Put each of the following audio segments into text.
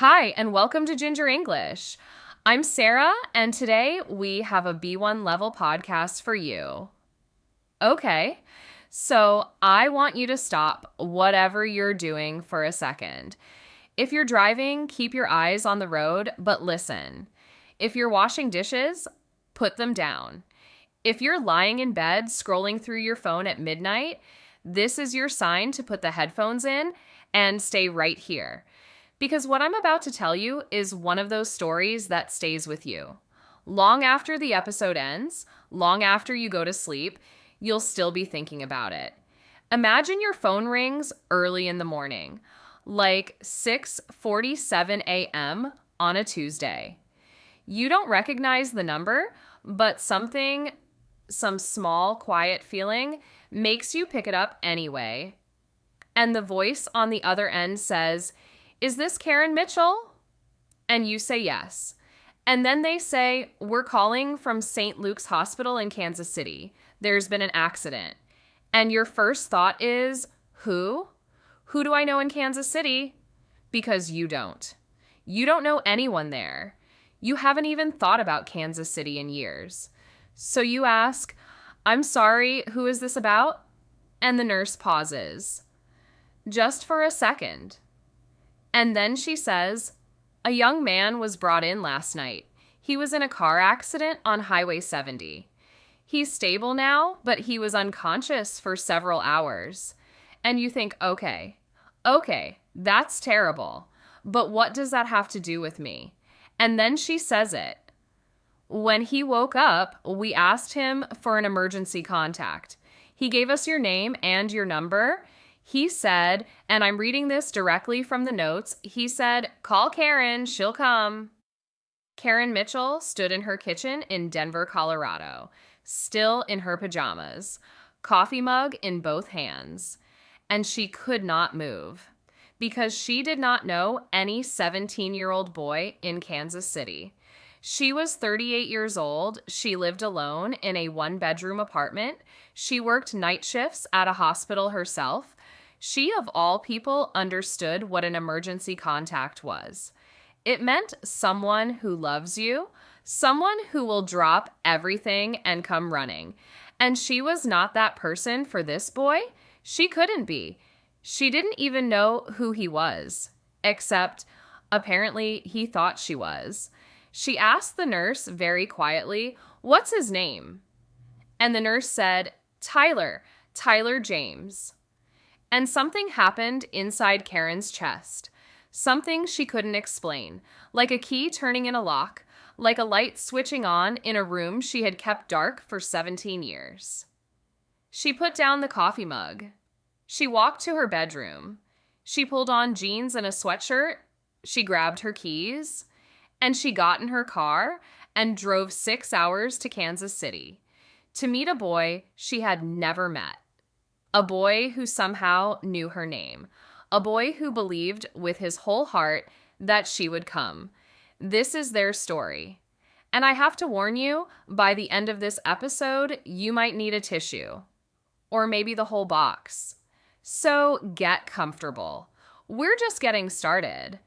Hi, and welcome to Ginger English. I'm Sarah, and today we have a B1 level podcast for you. Okay, so I want you to stop whatever you're doing for a second. If you're driving, keep your eyes on the road, but listen. If you're washing dishes, put them down. If you're lying in bed scrolling through your phone at midnight, this is your sign to put the headphones in and stay right here. Because what I'm about to tell you is one of those stories that stays with you. Long after the episode ends, long after you go to sleep, you'll still be thinking about it. Imagine your phone rings early in the morning, like 6:47 a.m. on a Tuesday. You don't recognize the number, but some small, quiet feeling makes you pick it up anyway. And the voice on the other end says, "Is this Karen Mitchell?" And you say yes. And then they say, "We're calling from St. Luke's Hospital in Kansas City. There's been an accident." And your first thought is, who? Who do I know in Kansas City? Because you don't. You don't know anyone there. You haven't even thought about Kansas City in years. So you ask, "I'm sorry, who is this about?" And the nurse pauses. Just for a second. And then she says, "A young man was brought in last night. He was in a car accident on Highway 70. He's stable now, but he was unconscious for several hours." And you think, okay, that's terrible. But what does that have to do with me? And then she says it. "When he woke up, we asked him for an emergency contact. He gave us your name and your number. He said," and I'm reading this directly from the notes, he said, "Call Karen, she'll come." Karen Mitchell stood in her kitchen in Denver, Colorado, still in her pajamas, coffee mug in both hands. And she could not move because she did not know any 17-year-old boy in Kansas City. She was 38 years old. She lived alone in a one-bedroom apartment. She worked night shifts at a hospital herself. She, of all people, understood what an emergency contact was. It meant someone who loves you, someone who will drop everything and come running. And she was not that person for this boy. She couldn't be. She didn't even know who he was, except apparently he thought she was. She asked the nurse very quietly, "What's his name?" And the nurse said, Tyler James." And something happened inside Karen's chest. Something she couldn't explain, like a key turning in a lock, like a light switching on in a room she had kept dark for 17 years. She put down the coffee mug. She walked to her bedroom. She pulled on jeans and a sweatshirt. She grabbed her keys. And she got in her car and drove 6 hours to Kansas City to meet a boy she had never met. A boy who somehow knew her name. A boy who believed with his whole heart that she would come. This is their story. And I have to warn you, by the end of this episode, you might need a tissue. Or maybe the whole box. So get comfortable. We're just getting started.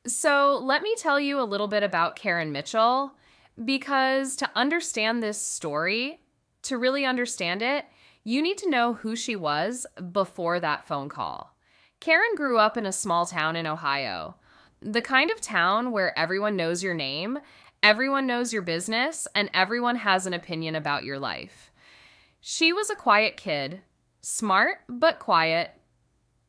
So let me tell you a little bit about Karen Mitchell, because to understand this story, to really understand it, you need to know who she was before that phone call. Karen grew up in a small town in Ohio, the kind of town where everyone knows your name, everyone knows your business, and everyone has an opinion about your life. She was a quiet kid, smart but quiet.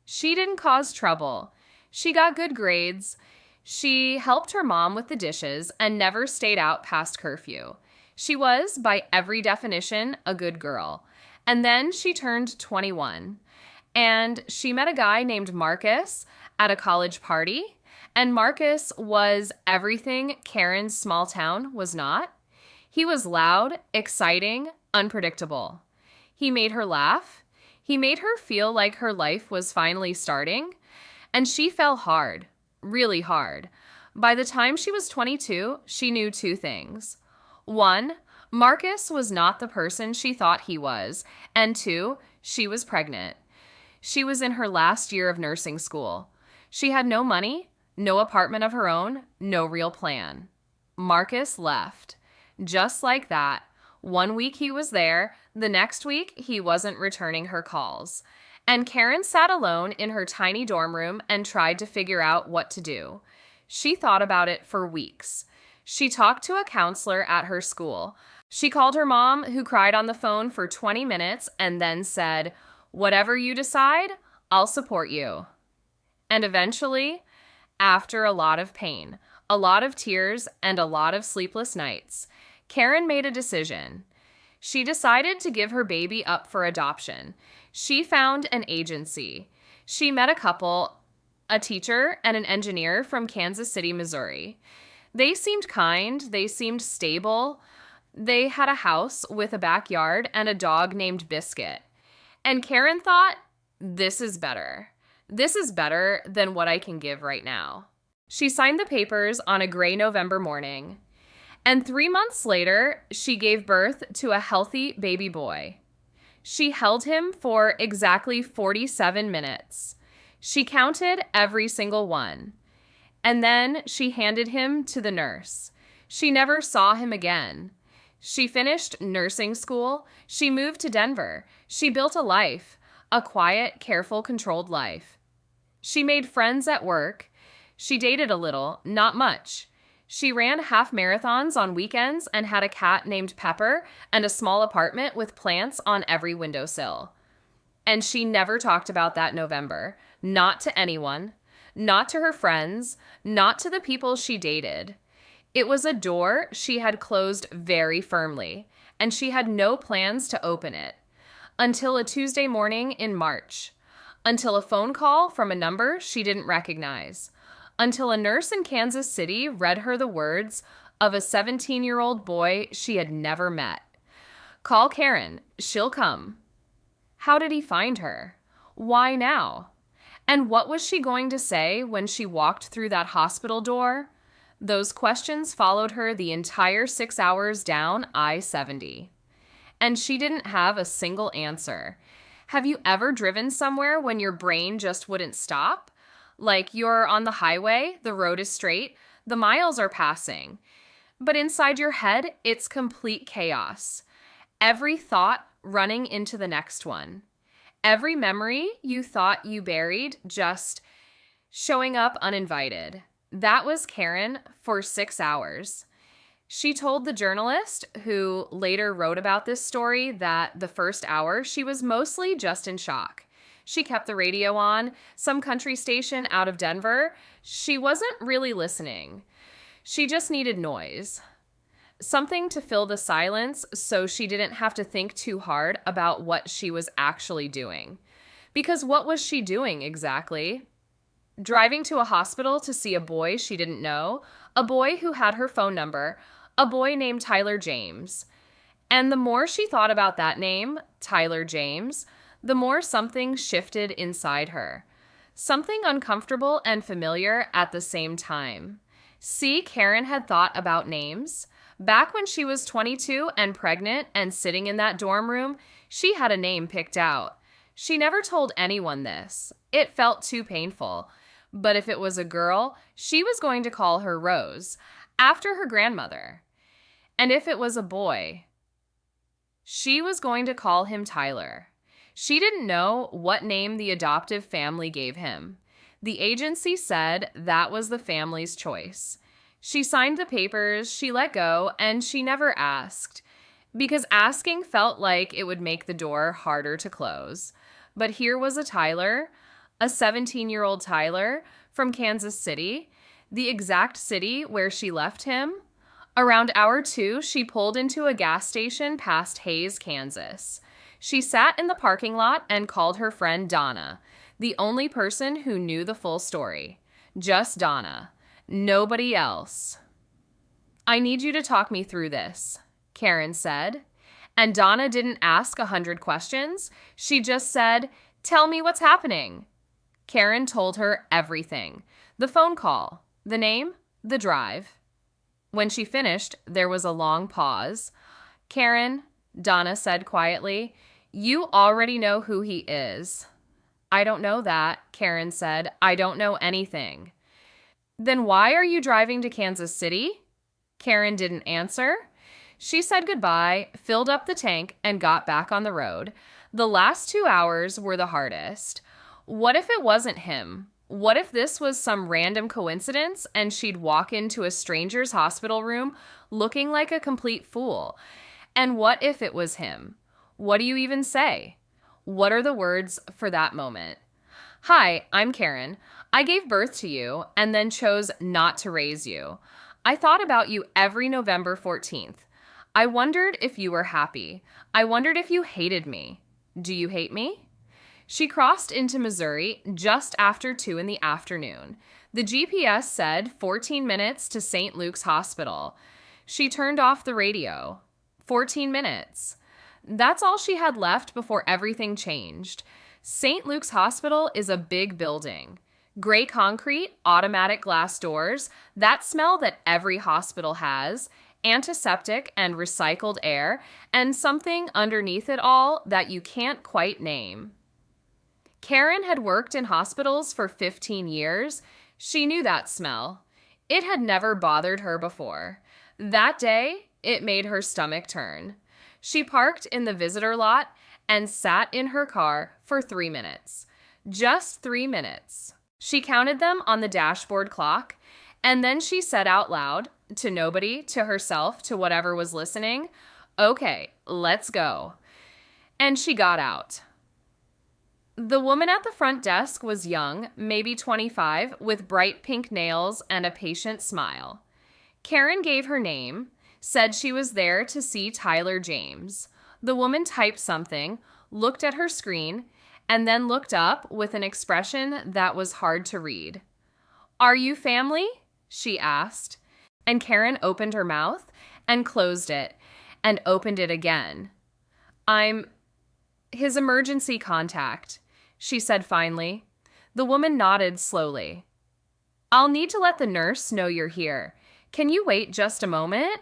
She didn't cause trouble. She got good grades. She helped her mom with the dishes and never stayed out past curfew. She was, by every definition, a good girl. And then she turned 21, and she met a guy named Marcus at a college party, and Marcus was everything Karen's small town was not. He was loud, exciting, unpredictable. He made her laugh. He made her feel like her life was finally starting, and she fell hard, really hard. By the time she was 22, she knew two things. One, Marcus was not the person she thought he was, and two, she was pregnant. She was in her last year of nursing school. She had no money, No apartment of her own, no real plan. Marcus left. Just like that. 1 week he was there, the next week he wasn't returning her calls. And Karen sat alone in her tiny dorm room and tried to figure out what to do. She thought about it for weeks. She talked to a counselor at her school. She called her mom, who cried on the phone for 20 minutes and then said, "Whatever you decide, I'll support you." And eventually, after a lot of pain, a lot of tears, and a lot of sleepless nights, Karen made a decision. She decided to give her baby up for adoption. She found an agency. She met a couple, a teacher and an engineer from Kansas City, Missouri. They seemed kind, they seemed stable. They had a house with a backyard and a dog named Biscuit. And Karen thought, this is better. This is better than what I can give right now. She signed the papers on a gray November morning. And 3 months later, she gave birth to a healthy baby boy. She held him for exactly 47 minutes. She counted every single one. And then she handed him to the nurse. She never saw him again. She finished nursing school. She moved to Denver. She built a life, a quiet, careful, controlled life. She made friends at work. She dated a little, not much. She ran half marathons on weekends and had a cat named Pepper and a small apartment with plants on every windowsill. And she never talked about that November. Not to anyone. Not to her friends. Not to the people she dated. It was a door she had closed very firmly, and she had no plans to open it. Until a Tuesday morning in March. Until a phone call from a number she didn't recognize. Until a nurse in Kansas City read her the words of a 17-year-old boy she had never met. "Call Karen. She'll come." How did he find her? Why now? And what was she going to say when she walked through that hospital door? Those questions followed her the entire 6 hours down I-70. And she didn't have a single answer. Have you ever driven somewhere when your brain just wouldn't stop? Like you're on the highway, the road is straight, the miles are passing. But inside your head, it's complete chaos. Every thought running into the next one. Every memory you thought you buried just showing up uninvited. That was Karen for 6 hours. She told the journalist, who later wrote about this story, that the first hour she was mostly just in shock. She kept the radio on, some country station out of Denver. She wasn't really listening. She just needed noise. Something to fill the silence so she didn't have to think too hard about what she was actually doing. Because what was she doing exactly? Driving to a hospital to see a boy she didn't know, a boy who had her phone number, a boy named Tyler James. And the more she thought about that name, Tyler James, the more something shifted inside her. Something uncomfortable and familiar at the same time. See, Karen had thought about names. Back when she was 22 and pregnant and sitting in that dorm room, she had a name picked out. She never told anyone this. It felt too painful. But if it was a girl, she was going to call her Rose, after her grandmother. And if it was a boy, she was going to call him Tyler. She didn't know what name the adoptive family gave him. The agency said that was the family's choice. She signed the papers, she let go, and she never asked, because asking felt like it would make the door harder to close. But here was a Tyler, a 17-year-old Tyler from Kansas City, the exact city where she left him. Around hour 2, she pulled into a gas station past Hays, Kansas. She sat in the parking lot and called her friend Donna, the only person who knew the full story. Just Donna. Nobody else. "I need you to talk me through this," Karen said. And Donna didn't ask 100 questions. She just said, "Tell me what's happening." Karen told her everything. The phone call, the name, the drive. When she finished, there was a long pause. "Karen," Donna said quietly, "you already know who he is." "I don't know that," Karen said. "I don't know anything." Then why are you driving to Kansas City? Karen didn't answer. She said goodbye, filled up the tank, and got back on the road. The last 2 hours were the hardest. What if it wasn't him? What if this was some random coincidence and she'd walk into a stranger's hospital room looking like a complete fool? And what if it was him? What do you even say? What are the words for that moment? Hi, I'm Karen. I gave birth to you and then chose not to raise you. I thought about you every November 14th. I wondered if you were happy. I wondered if you hated me. Do you hate me? She crossed into Missouri just after 2 in the afternoon. The GPS said 14 minutes to St. Luke's Hospital. She turned off the radio. 14 minutes. That's all she had left before everything changed. St. Luke's Hospital is a big building. Gray concrete, automatic glass doors, that smell that every hospital has, antiseptic and recycled air, and something underneath it all that you can't quite name. Karen had worked in hospitals for 15 years. She knew that smell. It had never bothered her before. That day, it made her stomach turn. She parked in the visitor lot and sat in her car for 3 minutes. Just 3 minutes. She counted them on the dashboard clock, and then she said out loud, to nobody, to herself, to whatever was listening, "Okay, let's go." And she got out. The woman at the front desk was young, maybe 25, with bright pink nails and a patient smile. Karen gave her name, said she was there to see Tyler James. The woman typed something, looked at her screen, and then looked up with an expression that was hard to read. "Are you family?" she asked. And Karen opened her mouth and closed it and opened it again. "I'm his emergency contact," she said finally. The woman nodded slowly. "I'll need to let the nurse know you're here. Can you wait just a moment?"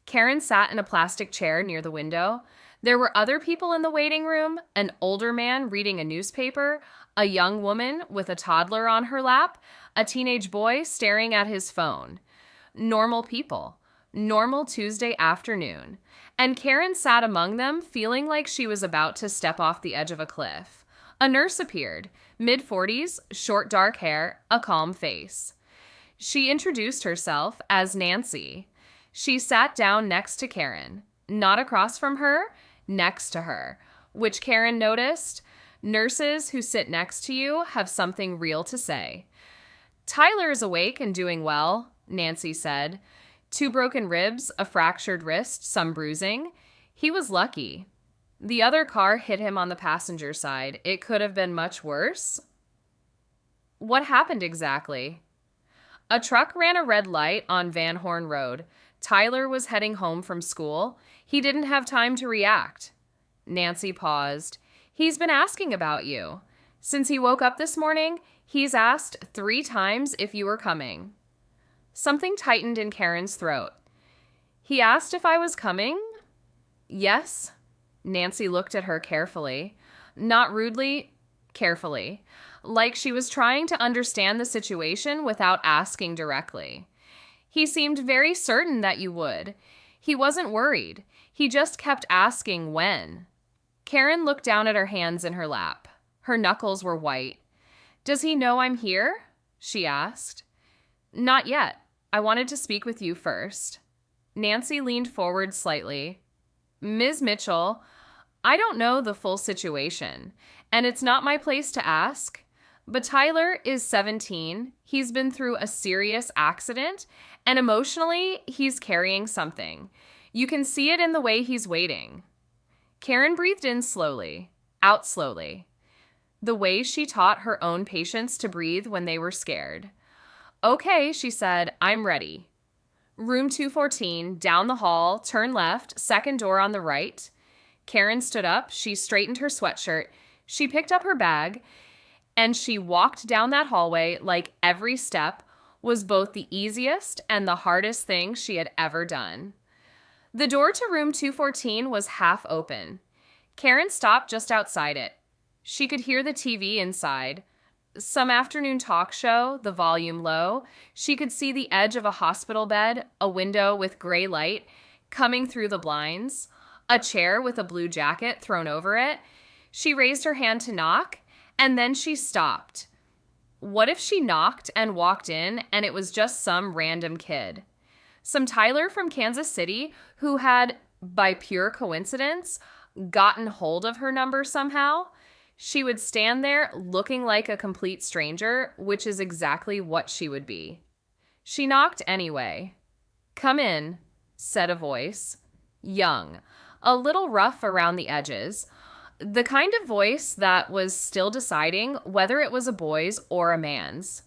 Karen sat in a plastic chair near the window. There were other people in the waiting room, an older man reading a newspaper, a young woman with a toddler on her lap, a teenage boy staring at his phone. Normal people. Normal Tuesday afternoon. And Karen sat among them, feeling like she was about to step off the edge of a cliff. A nurse appeared, mid-40s, short dark hair, a calm face. She introduced herself as Nancy. She sat down next to Karen, not across from her, next to her, which Karen noticed. Nurses who sit next to you have something real to say. "Tyler is awake and doing well," Nancy said. 2 broken ribs, a fractured wrist, some bruising. He was lucky. The other car hit him on the passenger side. It could have been much worse. What happened exactly? A truck ran a red light on Van Horn Road. Tyler was heading home from school. He didn't have time to react. Nancy paused. "He's been asking about you. Since he woke up this morning, he's asked 3 times if you were coming." Something tightened in Karen's throat. "He asked if I was coming?" "Yes." Nancy looked at her carefully. Not rudely, carefully. Like she was trying to understand the situation without asking directly. "He seemed very certain that you would. He wasn't worried. He just kept asking when." Karen looked down at her hands in her lap. Her knuckles were white. "Does he know I'm here?" she asked. "Not yet. I wanted to speak with you first." Nancy leaned forward slightly. "Ms. Mitchell, I don't know the full situation, and it's not my place to ask, but Tyler is 17. He's been through a serious accident, and emotionally, he's carrying something. You can see it in the way he's waiting." Karen breathed in slowly, out slowly, the way she taught her own patients to breathe when they were scared. "Okay," she said, "I'm ready." Room 214, down the hall, turn left, second door on the right. Karen stood up. She straightened her sweatshirt. She picked up her bag, and she walked down that hallway like every step was both the easiest and the hardest thing she had ever done. The door to room 214 was half open. Karen stopped just outside it. She could hear the TV inside. Some afternoon talk show, the volume low. She could see the edge of a hospital bed, a window with gray light coming through the blinds, a chair with a blue jacket thrown over it. She raised her hand to knock, and then she stopped. What if she knocked and walked in and it was just some random kid? Some Tyler from Kansas City who had, by pure coincidence, gotten hold of her number somehow? She would stand there looking like a complete stranger, which is exactly what she would be. She knocked anyway. "Come in," said a voice. Young, a little rough around the edges. The kind of voice that was still deciding whether it was a boy's or a man's.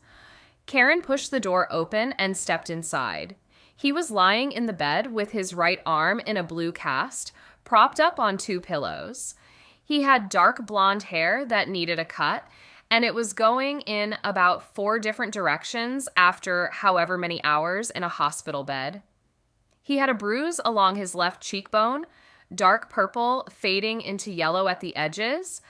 Karen pushed the door open and stepped inside. He was lying in the bed with his right arm in a blue cast, propped up on two pillows. He had dark blonde hair that needed a cut, and it was going in about 4 different directions after however many hours in a hospital bed. He had a bruise along his left cheekbone, dark purple fading into yellow at the edges.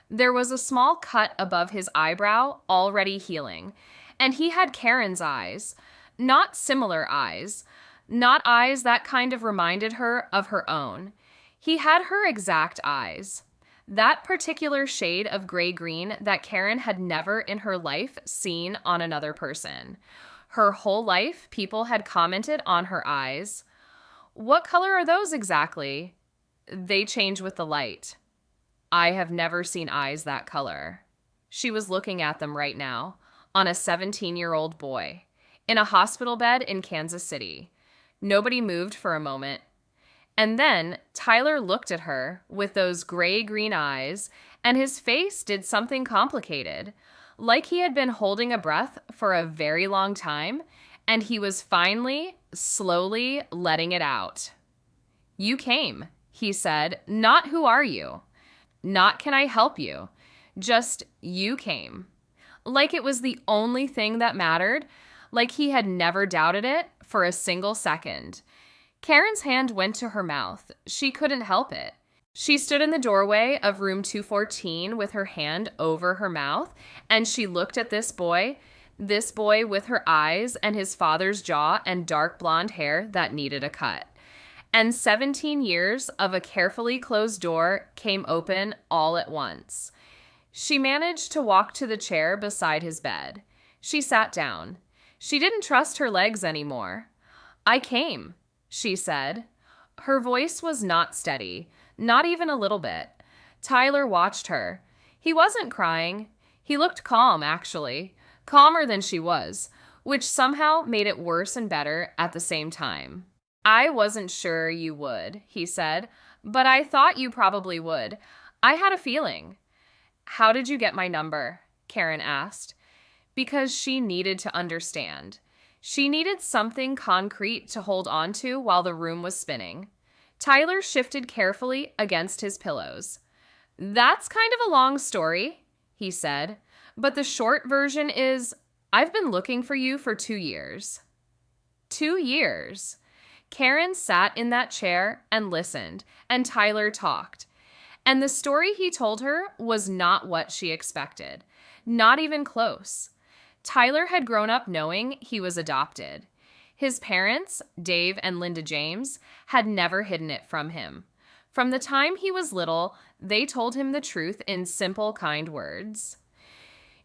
There was a small cut above his eyebrow, already healing. And he had Karen's eyes. Not similar eyes. Not eyes that kind of reminded her of her own. He had her exact eyes. That particular shade of gray-green that Karen had never in her life seen on another person. Her whole life, people had commented on her eyes. "What color are those exactly?" "They change with the light." "I have never seen eyes that color." She was looking at them right now, on a 17-year-old boy, in a hospital bed in Kansas City. Nobody moved for a moment. And then Tyler looked at her with those gray-green eyes, and his face did something complicated, like he had been holding a breath for a very long time, and he was finally, slowly letting it out. "You came," he said, "not who are you? Not can I help you? Just you came." Like it was the only thing that mattered, like he had never doubted it for a single second. Karen's hand went to her mouth. She couldn't help it. She stood in the doorway of room 214 with her hand over her mouth, and she looked at this boy with her eyes and his father's jaw and dark blonde hair that needed a cut. And 17 years of a carefully closed door came open all at once. She managed to walk to the chair beside his bed. She sat down. She didn't trust her legs anymore. "I came," she said. Her voice was not steady, not even a little bit. Tyler watched her. He wasn't crying. He looked calm, actually. Calmer than she was, which somehow made it worse and better at the same time. "I wasn't sure you would," he said, "but I thought you probably would. I had a feeling." "How did you get my number?" Karen asked. Because she needed to understand. She needed something concrete to hold on to while the room was spinning. Tyler shifted carefully against his pillows. "That's kind of a long story," he said, "but the short version is, I've been looking for you for 2 years. 2 years. Karen sat in that chair and listened, and Tyler talked. And the story he told her was not what she expected. Not even close. Tyler had grown up knowing he was adopted. His parents, Dave and Linda James, had never hidden it from him. From the time he was little, they told him the truth in simple, kind words.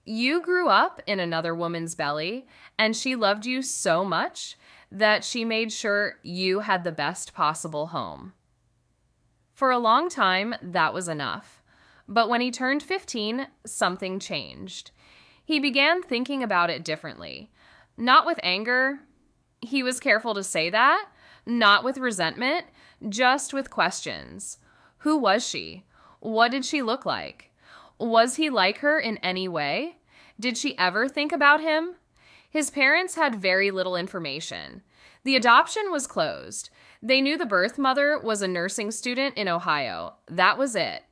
"You grew up in another woman's belly, and she loved you so much that she made sure you had the best possible home." For a long time, that was enough. But when he turned 15, something changed. He began thinking about it differently. Not with anger. He was careful to say that. Not with resentment. Just with questions. Who was she? What did she look like? Was he like her in any way? Did she ever think about him? His parents had very little information. The adoption was closed. They knew the birth mother was a nursing student in Ohio. That was it.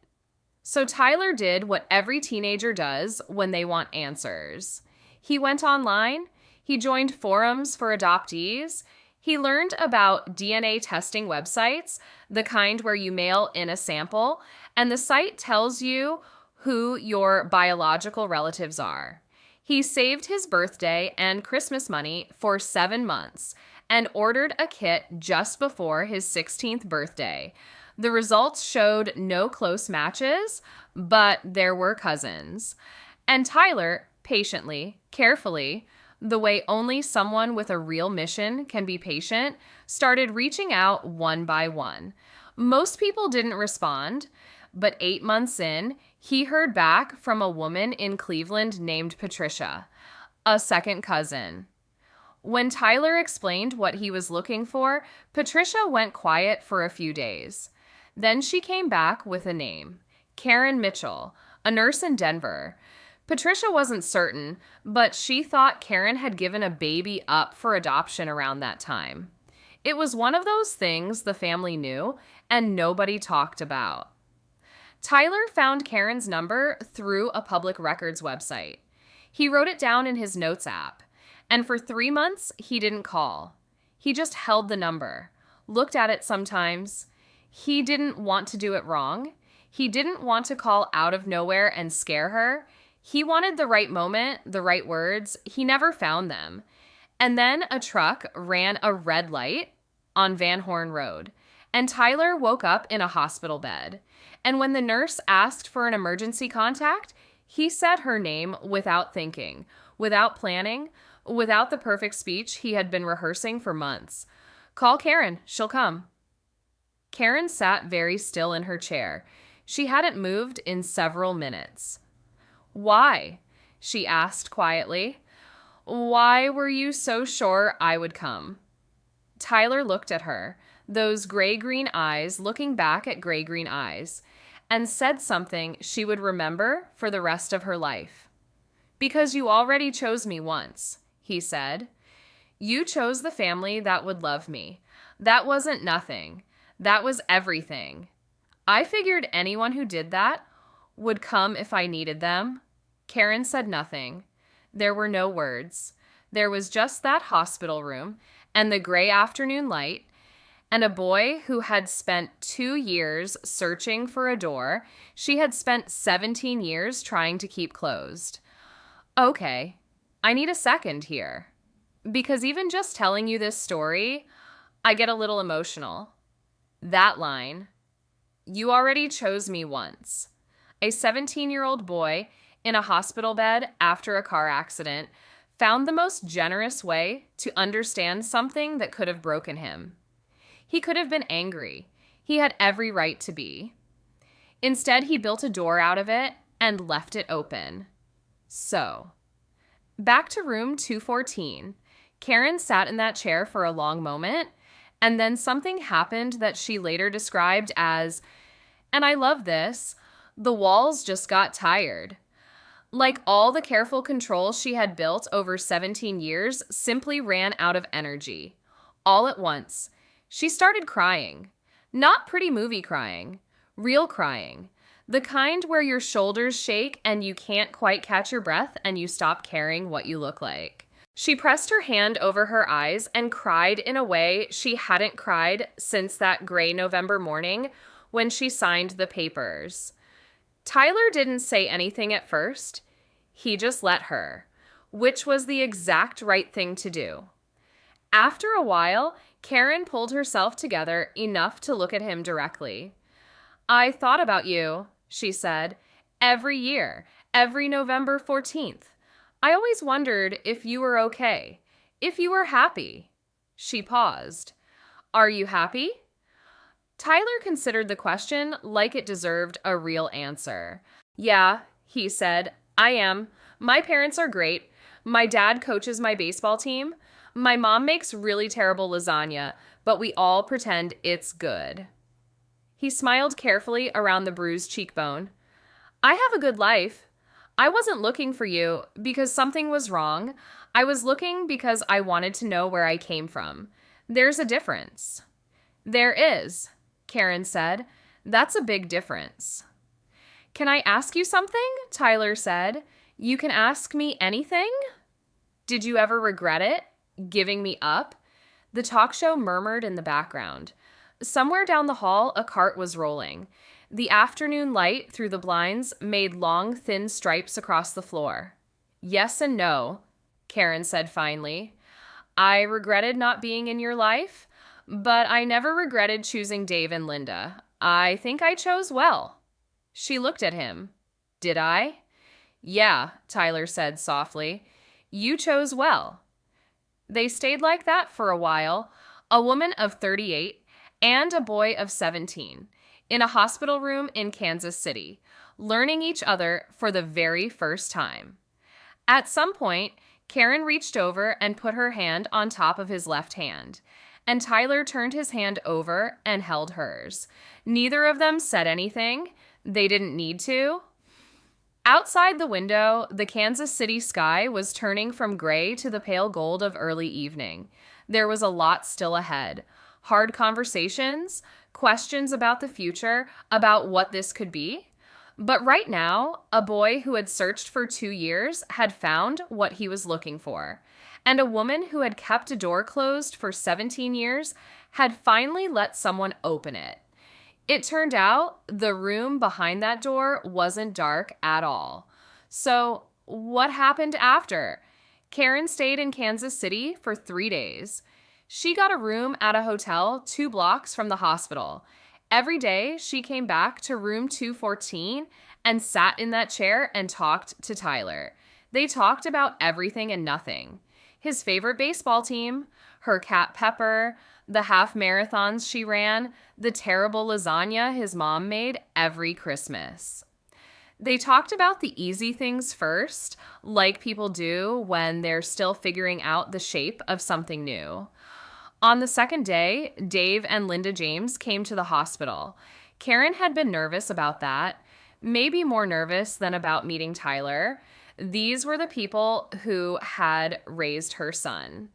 So Tyler did what every teenager does when they want answers. He went online. He joined forums for adoptees. He learned about DNA testing websites, the kind where you mail in a sample, and the site tells you who your biological relatives are. He saved his birthday and Christmas money for 7 months and ordered a kit just before his 16th birthday. The results showed no close matches, but there were cousins. And Tyler, patiently, carefully, the way only someone with a real mission can be patient, started reaching out one by one. Most people didn't respond, but 8 months in, he heard back from a woman in Cleveland named Patricia, a second cousin. When Tyler explained what he was looking for, Patricia went quiet for a few days. Then she came back with a name, Karen Mitchell, a nurse in Denver. Patricia wasn't certain, but she thought Karen had given a baby up for adoption around that time. It was one of those things the family knew and nobody talked about. Tyler found Karen's number through a public records website. He wrote it down in his notes app, and for 3 months, he didn't call. He just held the number, looked at it sometimes. He didn't want to do it wrong. He didn't want to call out of nowhere and scare her. He wanted the right moment, the right words. He never found them. And then a truck ran a red light on Van Horn Road, and Tyler woke up in a hospital bed. And when the nurse asked for an emergency contact, he said her name without thinking, without planning, without the perfect speech he had been rehearsing for months. "Call Karen, she'll come." Karen sat very still in her chair. She hadn't moved in several minutes. "Why?" she asked quietly. "Why were you so sure I would come?" Tyler looked at her, those gray-green eyes looking back at gray-green eyes, and said something she would remember for the rest of her life. "Because you already chose me once," he said. "You chose the family that would love me. That wasn't nothing. That was everything. I figured anyone who did that would come if I needed them." Karen said nothing. There were no words. There was just that hospital room and the gray afternoon light and a boy who had spent 2 years searching for a door she had spent 17 years trying to keep closed. Okay, I need a second here. Because even just telling you this story, I get a little emotional. That line, "You already chose me once." A 17-year-old boy in a hospital bed after a car accident found the most generous way to understand something that could have broken him. He could have been angry. He had every right to be. Instead, he built a door out of it and left it open. So, back to room 214. Karen sat in that chair for a long moment, and then something happened that she later described as, and I love this, the walls just got tired. Like all the careful control she had built over 17 years simply ran out of energy. All at once, she started crying. Not pretty movie crying, real crying. The kind where your shoulders shake and you can't quite catch your breath and you stop caring what you look like. She pressed her hand over her eyes and cried in a way she hadn't cried since that gray November morning when she signed the papers. Tyler didn't say anything at first. He just let her, which was the exact right thing to do. After a while, Karen pulled herself together enough to look at him directly. "I thought about you," she said, "every year, every November 14th. I always wondered if you were okay, if you were happy." She paused. "Are you happy?" Tyler considered the question like it deserved a real answer. "Yeah," he said, "I am. My parents are great. My dad coaches my baseball team. My mom makes really terrible lasagna, but we all pretend it's good." He smiled carefully around the bruised cheekbone. "I have a good life. I wasn't looking for you because something was wrong. I was looking because I wanted to know where I came from. There's a difference." "There is," Karen said. "That's a big difference." "Can I ask you something?" Tyler said. "You can ask me anything?" "Did you ever regret it? Giving me up?" The talk show murmured in the background. Somewhere down the hall, a cart was rolling. The afternoon light through the blinds made long, thin stripes across the floor. Yes and no, Karen said finally. I regretted not being in your life, but I never regretted choosing Dave and Linda. I think I chose well. She looked at him. Did I? Yeah, Tyler said softly. You chose well. They stayed like that for a while, a woman of 38 and a boy of 17, in a hospital room in Kansas City, learning each other for the very first time. At some point, Karen reached over and put her hand on top of his left hand, and Tyler turned his hand over and held hers. Neither of them said anything. They didn't need to. Outside the window, the Kansas City sky was turning from gray to the pale gold of early evening. There was a lot still ahead. Hard conversations, questions about the future, about what this could be. But right now, a boy who had searched for 2 years had found what he was looking for. And a woman who had kept a door closed for 17 years had finally let someone open it. It turned out the room behind that door wasn't dark at all. So, what happened after? Karen stayed in Kansas City for 3 days. She got a room at a hotel 2 blocks from the hospital. Every day, she came back to room 214 and sat in that chair and talked to Tyler. They talked about everything and nothing. His favorite baseball team, her cat Pepper, the half marathons she ran, the terrible lasagna his mom made every Christmas. They talked about the easy things first, like people do when they're still figuring out the shape of something new. On the second day, Dave and Linda James came to the hospital. Karen had been nervous about that, maybe more nervous than about meeting Tyler. These were the people who had raised her son,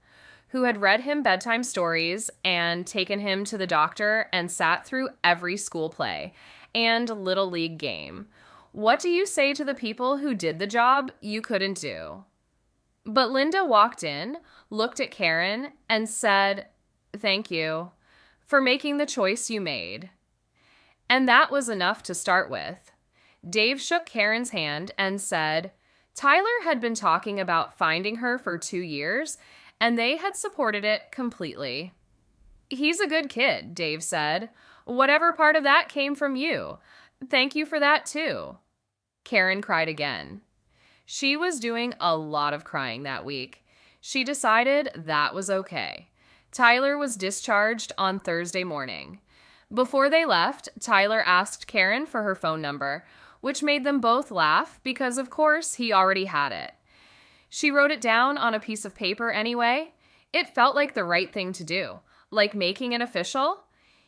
who had read him bedtime stories and taken him to the doctor and sat through every school play and little league game. What do you say to the people who did the job you couldn't do? But Linda walked in, looked at Karen, and said, "Thank you for making the choice you made." And that was enough to start with. Dave shook Karen's hand and said, Tyler had been talking about finding her for 2 years, and they had supported it completely. "He's a good kid," Dave said. "Whatever part of that came from you. Thank you for that, too." Karen cried again. She was doing a lot of crying that week. She decided that was okay. Tyler was discharged on Thursday morning. Before they left, Tyler asked Karen for her phone number, which made them both laugh because, of course, he already had it. She wrote it down on a piece of paper anyway. It felt like the right thing to do, like making it official.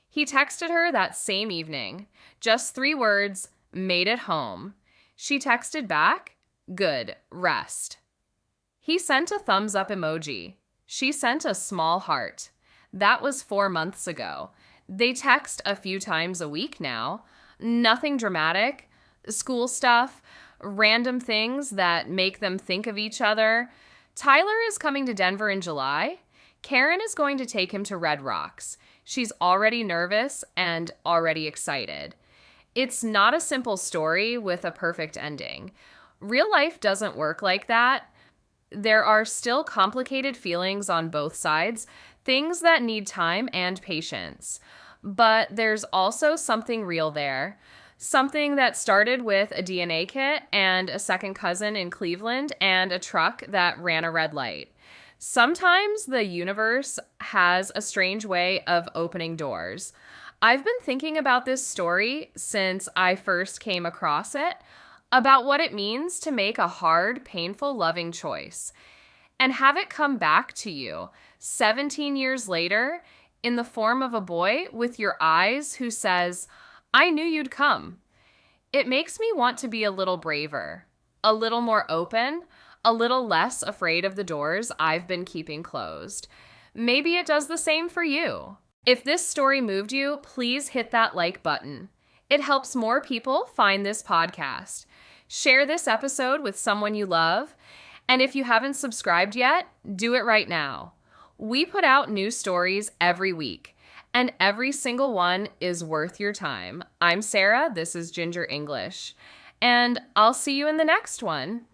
He texted her that same evening. Just 3 words, "Made it home." She texted back, "Good, rest." He sent a thumbs up emoji. She sent a small heart. That was 4 months ago. They text a few times a week now. Nothing dramatic. School stuff, random things that make them think of each other. Tyler is coming to Denver in July. Karen is going to take him to Red Rocks. She's already nervous and already excited. It's not a simple story with a perfect ending. Real life doesn't work like that. There are still complicated feelings on both sides, things that need time and patience. But there's also something real there. Something that started with a DNA kit and a second cousin in Cleveland and a truck that ran a red light. Sometimes the universe has a strange way of opening doors. I've been thinking about this story since I first came across it, about what it means to make a hard, painful, loving choice, and have it come back to you 17 years later in the form of a boy with your eyes who says, "I knew you'd come." It makes me want to be a little braver, a little more open, a little less afraid of the doors I've been keeping closed. Maybe it does the same for you. If this story moved you, please hit that like button. It helps more people find this podcast. Share this episode with someone you love. And if you haven't subscribed yet, do it right now. We put out new stories every week, and every single one is worth your time. I'm Sarah, this is Ginger English, and I'll see you in the next one.